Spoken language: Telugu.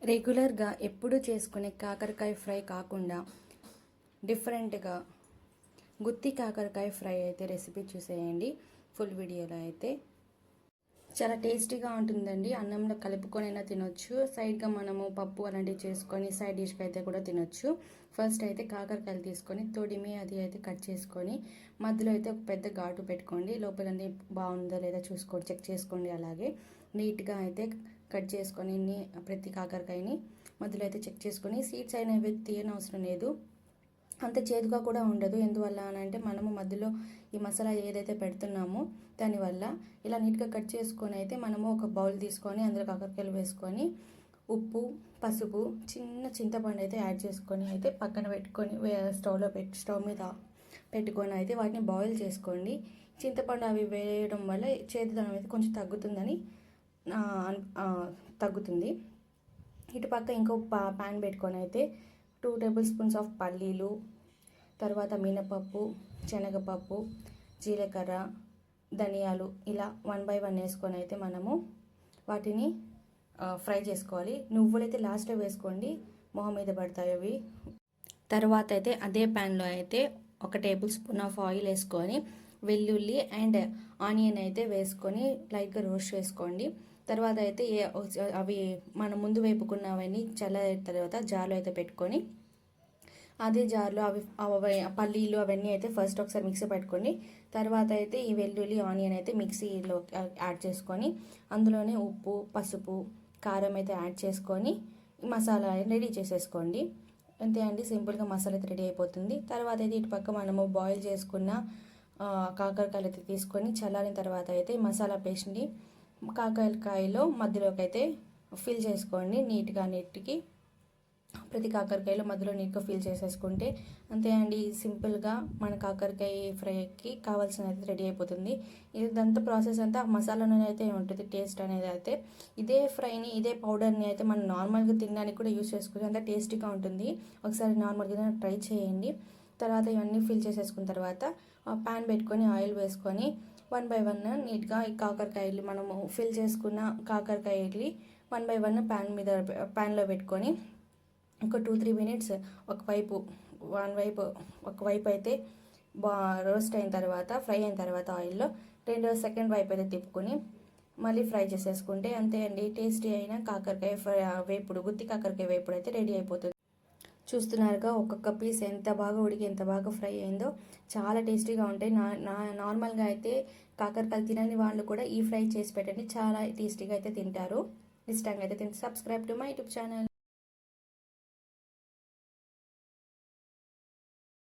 రెగ్యులర్గా ఎప్పుడు చేసుకునే కాకరకాయ ఫ్రై కాకుండా డిఫరెంట్గా గుత్తి కాకరకాయ ఫ్రై అయితే రెసిపీ చూసేయండి. ఫుల్ వీడియోలో అయితే చాలా టేస్టీగా ఉంటుందండి. అన్నంలో కలుపుకొనైనా తినొచ్చు, సైడ్గా మనము పప్పు అలాంటివి చేసుకొని సైడ్ డిష్కి అయితే కూడా తినొచ్చు. ఫస్ట్ అయితే కాకరకాయలు తీసుకొని తొడిమి అది అయితే కట్ చేసుకొని మధ్యలో అయితే ఒక పెద్ద ఘాటు పెట్టుకోండి. లోపలన్నీ బాగుందో లేదా చూసుకోండి, చెక్ చేసుకోండి. అలాగే నీట్గా అయితే కట్ చేసుకొని ప్రతి కాకరకాయని మధ్యలో అయితే చెక్ చేసుకొని సీడ్స్ అయినవి తీయనవసరం లేదు. అంత చేదుగా కూడా ఉండదు. ఎందువల్ల అని అంటే మనము మధ్యలో ఈ మసాలా ఏదైతే పెడుతున్నామో దానివల్ల ఇలా నీట్గా కట్ చేసుకొని అయితే మనము ఒక బౌల్ తీసుకొని అందులో కాకరకాయలు వేసుకొని ఉప్పు, పసుపు, చిన్న చింతపండు అయితే యాడ్ చేసుకొని అయితే పక్కన పెట్టుకొని స్టవ్ మీద పెట్టుకొని అయితే వాటిని బాయిల్ చేసుకోండి. చింతపండు అవి వేయడం వల్ల చేదుదనం అయితే కొంచెం తగ్గుతుంది. ఇటు పక్క ఇంకో ప్యాన్ పెట్టుకొని అయితే 2 టేబుల్ స్పూన్స్ ఆఫ్ పల్లీలు, తర్వాత మినపప్పు, శనగపప్పు, జీలకర్ర, ధనియాలు ఇలా 1 by 1 వేసుకొని అయితే మనము వాటిని ఫ్రై చేసుకోవాలి. నువ్వులు అయితే లాస్ట్లో వేసుకోండి, మొహం మీద పడతాయి అవి. తర్వాత అయితే అదే ప్యాన్లో అయితే 1 టేబుల్ స్పూన్ ఆఫ్ ఆయిల్ వేసుకొని వెల్లుల్లి అండ్ ఆనియన్ అయితే వేసుకొని లైట్గా రోస్ట్ చేసుకోండి. తర్వాత అయితే అవి మనం ముందు వేపుకున్నవన్నీ చల్లారిన తర్వాత జార్లో అయితే పెట్టుకొని అదే జార్లో అవి పల్లీలు అవన్నీ అయితే ఫస్ట్ ఒకసారి మిక్సీ పెట్టుకొని తర్వాత అయితే ఈ వెల్లుల్లి ఆనియన్ అయితే మిక్సీలో యాడ్ చేసుకొని అందులోనే ఉప్పు, పసుపు, కారం అయితే యాడ్ చేసుకొని మసాలా రెడీ చేసేసుకోండి. అంతే అండి, సింపుల్గా మసాలా అయితే రెడీ అయిపోతుంది. తర్వాత అయితే ఇటు పక్క మనము బాయిల్ చేసుకున్న కాకరకాయలు అయితే తీసుకొని చల్లారిన తర్వాత అయితే మసాలా పేస్ట్ని కాకరకాయలో మధ్యలోకి అయితే ఫిల్ చేసుకోండి. నీట్కి ప్రతి కాకరకాయలో మధ్యలో నీట్గా ఫిల్ చేసేసుకుంటే అంతే అండి, సింపుల్గా మన కాకరకాయ ఫ్రైకి కావాల్సిన అయితే రెడీ అయిపోతుంది. ఇదంతా ప్రాసెస్ అంతా మసాలాలోనే అయితే ఉంటుంది. టేస్ట్ అనేది అయితే ఇదే ఫ్రైని ఇదే పౌడర్ని అయితే మనం నార్మల్గా తినడానికి కూడా యూస్ చేసుకుని అంత టేస్టీగా ఉంటుంది. ఒకసారి నార్మల్గా ట్రై చేయండి. తర్వాత ఇవన్నీ ఫిల్ చేసేసుకున్న తర్వాత ప్యాన్ పెట్టుకొని ఆయిల్ వేసుకొని 1 by 1 నీట్గా ఈ కాకరకాయలు మనము ఫిల్ చేసుకున్న కాకరకాయలు 1 by 1 ప్యాన్లో పెట్టుకొని ఒక 2-3 మినిట్స్ ఒకవైపు అయితే రోస్ట్ అయిన తర్వాత ఫ్రై అయిన తర్వాత ఆయిల్లో సెకండ్ వైపు అయితే తిప్పుకొని మళ్ళీ ఫ్రై చేసేసుకుంటే అంతే అండి, టేస్టీ అయిన కాకరకాయ గుత్తి కాకరకాయ వేపుడు అయితే రెడీ అయిపోతుంది. చూస్తున్నారుగా ఒక్కొక్క పీస్ ఎంత బాగా ఉడికి ఎంత బాగా ఫ్రై అయిందో, చాలా టేస్టీగా ఉంటాయి. నార్మల్గా అయితే కాకరకాయలు తినని వాళ్ళు కూడా ఈ ఫ్రై చేసి పెట్టండి, చాలా టేస్టీగా అయితే తింటారు, ఇష్టంగా అయితే తింటారు. Subscribe to my YouTube channel.